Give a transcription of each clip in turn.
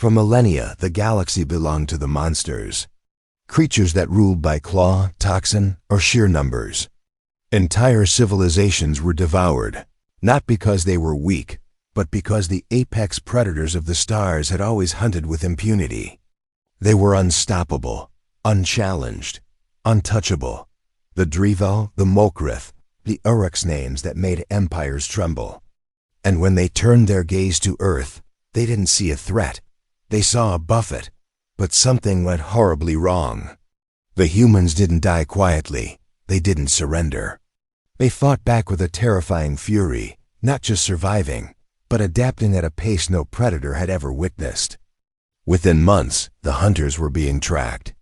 For millennia, the galaxy belonged to the monsters, creatures that ruled by claw, toxin, or sheer numbers. Entire civilizations were devoured, not because they were weak, but because the apex predators of the stars had always hunted with impunity. They were unstoppable, unchallenged, untouchable. The Drival, the Molkrith, the Uruks, names that made empires tremble. And when they turned their gaze to Earth, they didn't see a threat. They saw a buffet. But something went horribly wrong. The humans didn't die quietly. They didn't surrender. They fought back with a terrifying fury, not just surviving, but adapting at a pace no predator had ever witnessed. Within months, the hunters were being tracked.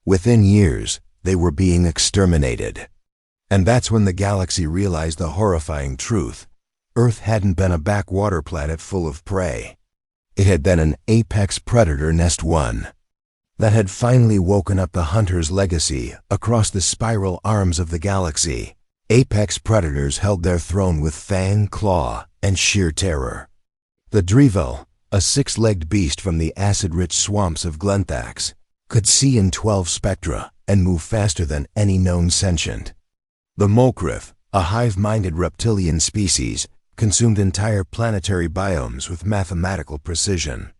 Within years, they were being exterminated. And that's when the galaxy realized the horrifying truth. Earth hadn't been a backwater planet full of prey. It had been an apex predator nest one that had finally woken up the hunter's legacy across the spiral arms of the galaxy. Apex predators held their throne with fang, claw, and sheer terror. The Drival, a six-legged beast from the acid-rich swamps of Glenthax, could see in 12 spectra and move faster than any known sentient. The Molkrith, a hive-minded reptilian species, consumed entire planetary biomes with mathematical precision.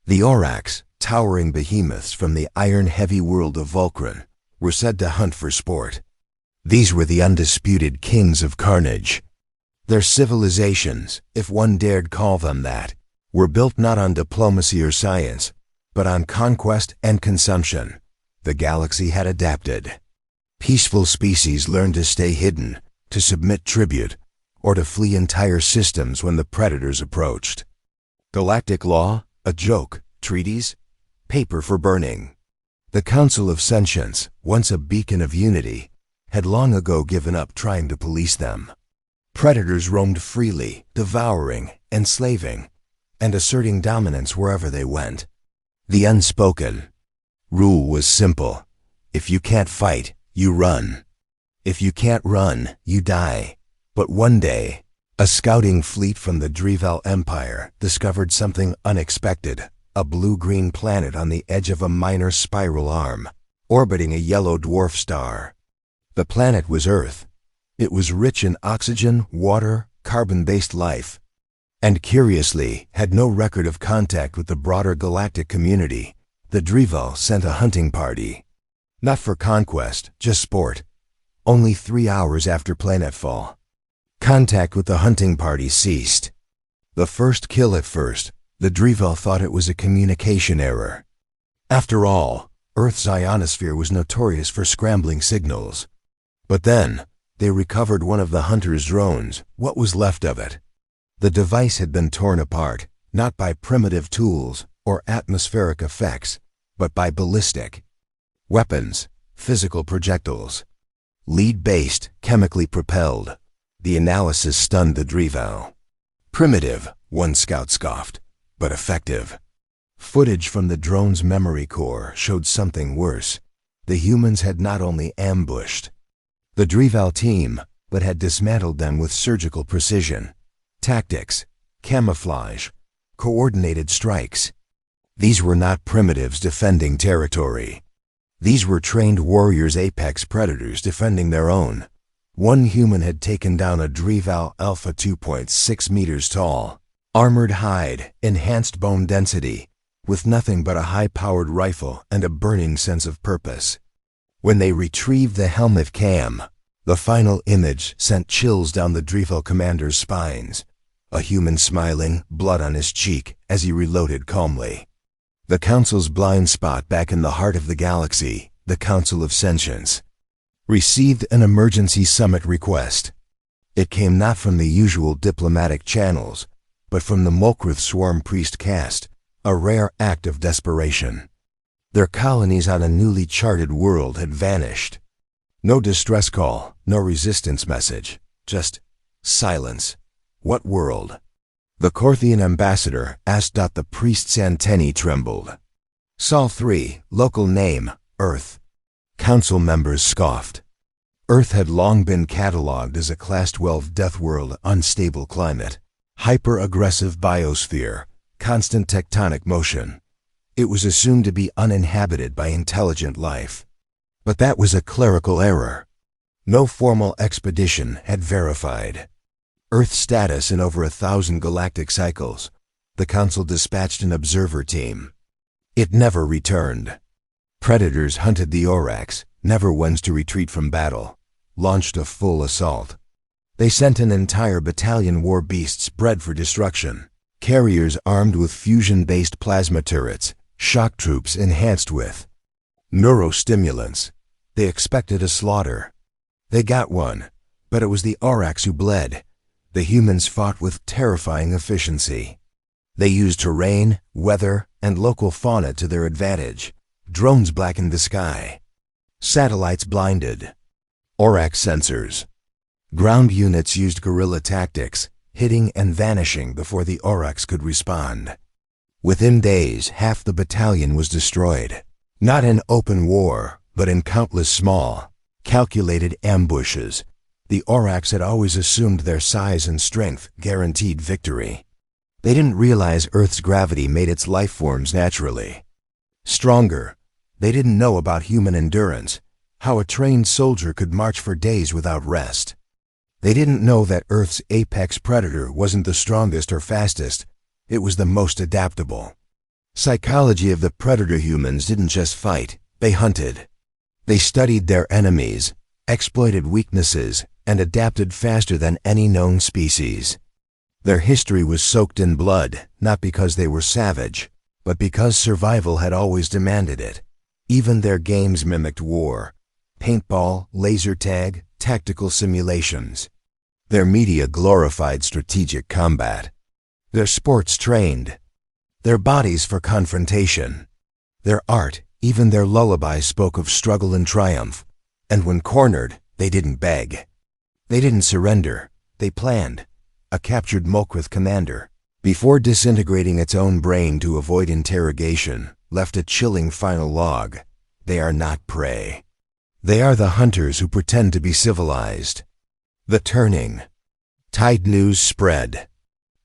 The Aurochs, towering behemoths from the iron-heavy world of Vulcaran, were said to hunt for sport. These were the undisputed kings of carnage. Their civilizations, if one dared call them that, were built not on diplomacy or science, but on conquest and consumption. The galaxy had adapted. Peaceful species learned to stay hidden, to submit tribute, or to flee entire systems when the predators approached. Galactic law, a joke, treaties, paper for burning. The Council of Sentience, once a beacon of unity, had long ago given up trying to police them. Predators roamed freely, devouring, enslaving, and asserting dominance wherever they went. The unspoken rule was simple. If you can't fight, you run. If you can't run, you die. But one day, a scouting fleet from the Drival Empire discovered something unexpected, a blue-green planet on the edge of a minor spiral arm, orbiting a yellow dwarf star. The planet was Earth. It was rich in oxygen, water, carbon-based life, and curiously had no record of contact with the broader galactic community. The Drival sent a hunting party. Not for conquest, just sport. Only 3 hours after planetfall, contact with the hunting party ceased. The first kill at first, the Drival thought it was a communication error. After all, Earth's ionosphere was notorious for scrambling signals. But then, they recovered one of the hunter's drones, what was left of it. The device had been torn apart, not by primitive tools or atmospheric effects, but by ballistic weapons, physical projectiles. Lead-based, chemically propelled. The analysis stunned the Drival. Primitive, one scout scoffed, but effective. Footage from the drone's memory core showed something worse. The humans had not only ambushed the Drival team, but had dismantled them with surgical precision. Tactics, camouflage, coordinated strikes. These were not primitives defending territory. These were trained warriors, apex predators defending their own. One human had taken down a Drival Alpha 2.6 meters tall, armored hide, enhanced bone density, with nothing but a high-powered rifle and a burning sense of purpose. When they retrieved the helmet cam, the final image sent chills down the Drival commander's spines. A human smiling, blood on his cheek, as he reloaded calmly. The Council's blind spot back in the heart of the galaxy, the Council of Sentience, received an emergency summit request. It came not from the usual diplomatic channels, but from the Molkrith swarm priest caste, a rare act of desperation. Their colonies on a newly charted world had vanished. No distress call, no resistance message, just silence. What world? The Korthian ambassador asked. The priest's antennae trembled. Sol 3, local name, Earth. Council members scoffed. Earth had long been catalogued as a Class 12 death world, unstable climate, hyper-aggressive biosphere, constant tectonic motion, It was assumed to be uninhabited by intelligent life. But that was a clerical error. No formal expedition had verified Earth's status in over 1,000 galactic cycles. The Council dispatched an observer team. It never returned. Predators hunted the Orax, never ones to retreat from battle, launched a full assault. They sent an entire battalion war beasts bred for destruction, carriers armed with fusion-based plasma turrets, shock troops enhanced with neurostimulants. They expected a slaughter. They got one, but it was the Orax who bled. The humans fought with terrifying efficiency. They used terrain, weather, and local fauna to their advantage. Drones blackened the sky. Satellites blinded. Orax sensors. Ground units used guerrilla tactics, hitting and vanishing before the Orax could respond. Within days, half the battalion was destroyed. Not in open war, but in countless small, calculated ambushes. The Orax had always assumed their size and strength guaranteed victory. They didn't realize Earth's gravity made its life forms naturally stronger. They didn't know about human endurance, how a trained soldier could march for days without rest. They didn't know that Earth's apex predator wasn't the strongest or fastest, it was the most adaptable. Psychology of the predator humans didn't just fight, they hunted. They studied their enemies, exploited weaknesses, and adapted faster than any known species. Their history was soaked in blood, not because they were savage, but because survival had always demanded it. Even their games mimicked war: paintball, laser tag, tactical simulations. Their media glorified strategic combat. Their sports trained their bodies for confrontation. Their art, even their lullabies, spoke of struggle and triumph. And when cornered, they didn't beg. They didn't surrender. They planned. A captured Molkrith commander, before disintegrating its own brain to avoid interrogation, left a chilling final log. They are not prey. They are the hunters who pretend to be civilized. The turning tide news spread.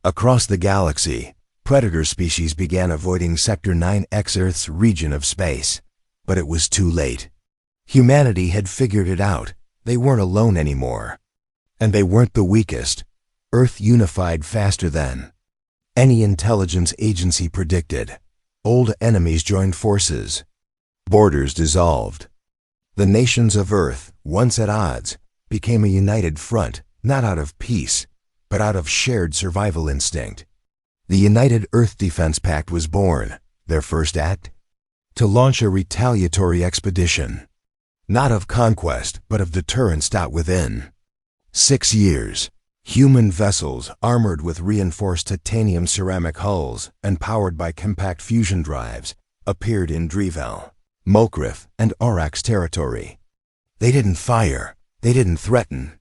Across the galaxy, predator species began avoiding Sector 9X, Earth's region of space. But it was too late. Humanity had figured it out. They weren't alone anymore. And they weren't the weakest. Earth unified faster than any intelligence agency predicted. Old enemies joined forces. Borders dissolved. The nations of Earth, once at odds, became a united front, not out of peace, but out of shared survival instinct. The United Earth Defense Pact was born. Their first act? To launch a retaliatory expedition. Not of conquest, but of deterrence. Within 6 years, human vessels armored with reinforced titanium ceramic hulls and powered by compact fusion drives appeared in Drevel, Molkrith, and Orax territory. They didn't fire. They didn't threaten.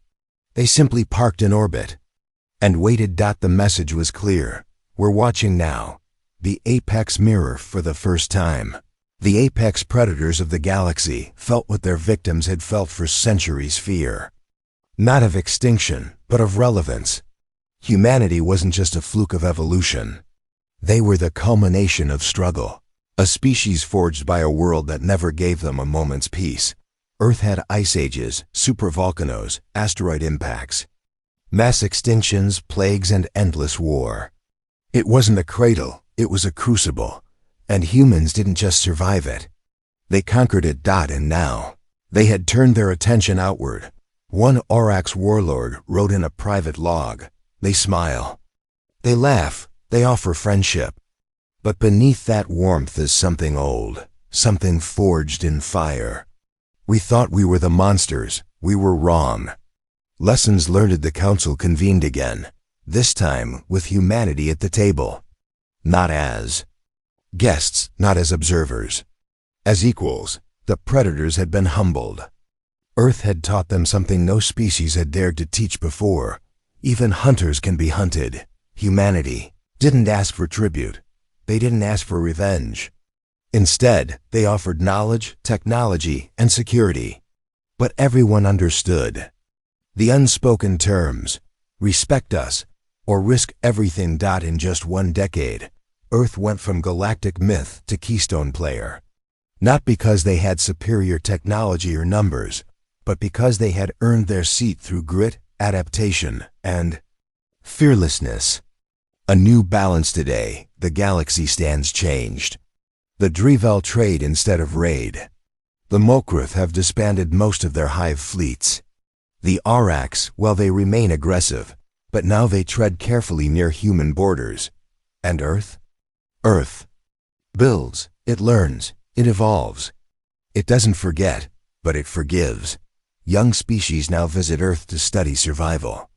They simply parked in orbit and waited. The message was clear. We're watching now. The apex mirror for the first time. The apex predators of the galaxy felt what their victims had felt for centuries: fear. Not of extinction, but of relevance. Humanity wasn't just a fluke of evolution. They were the culmination of struggle. A species forged by a world that never gave them a moment's peace. Earth had ice ages, supervolcanoes, asteroid impacts, mass extinctions, plagues, and endless war. It wasn't a cradle, it was a crucible. And humans didn't just survive it. They conquered it. And now, they had turned their attention outward. One Orax warlord wrote in a private log. They smile. They laugh. They offer friendship. But beneath that warmth is something old, something forged in fire. We thought we were the monsters. We were wrong. Lessons learned. The Council convened again, this time with humanity at the table. Not as guests, not as observers. As equals, the predators had been humbled. Earth had taught them something no species had dared to teach before. Even hunters can be hunted. Humanity didn't ask for tribute. They didn't ask for revenge. Instead, they offered knowledge, technology, and security. But everyone understood the unspoken terms: respect us, or risk everything. In just 1 decade, Earth went from galactic myth to keystone player. Not because they had superior technology or numbers, but because they had earned their seat through grit, adaptation, and fearlessness. A new balance today. The galaxy stands changed. The Drivel trade instead of raid. The Mokruth have disbanded most of their hive fleets. The Arax, well, they remain aggressive, but now they tread carefully near human borders. And Earth? Earth builds, it learns, it evolves. It doesn't forget, but it forgives. Young species now visit Earth to study survival.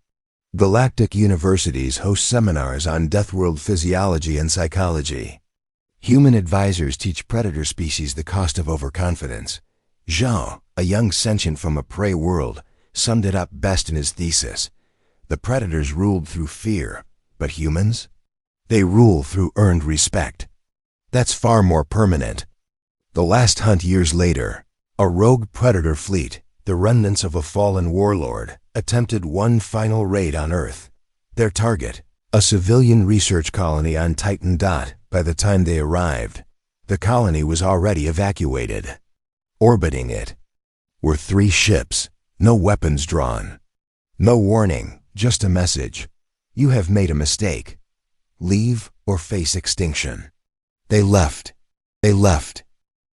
Galactic universities host seminars on Deathworld physiology and psychology. Human advisors teach predator species the cost of overconfidence. Jean, a young sentient from a prey world, summed it up best in his thesis. The predators ruled through fear, but humans? They rule through earned respect. That's far more permanent. The last hunt years later, a rogue predator fleet, the remnants of a fallen warlord, attempted one final raid on Earth. Their target, a civilian research colony on Titan Dot. By the time they arrived, the colony was already evacuated. Orbiting it were 3 ships, no weapons drawn. No warning, just a message. You have made a mistake. Leave or face extinction. They left. They left.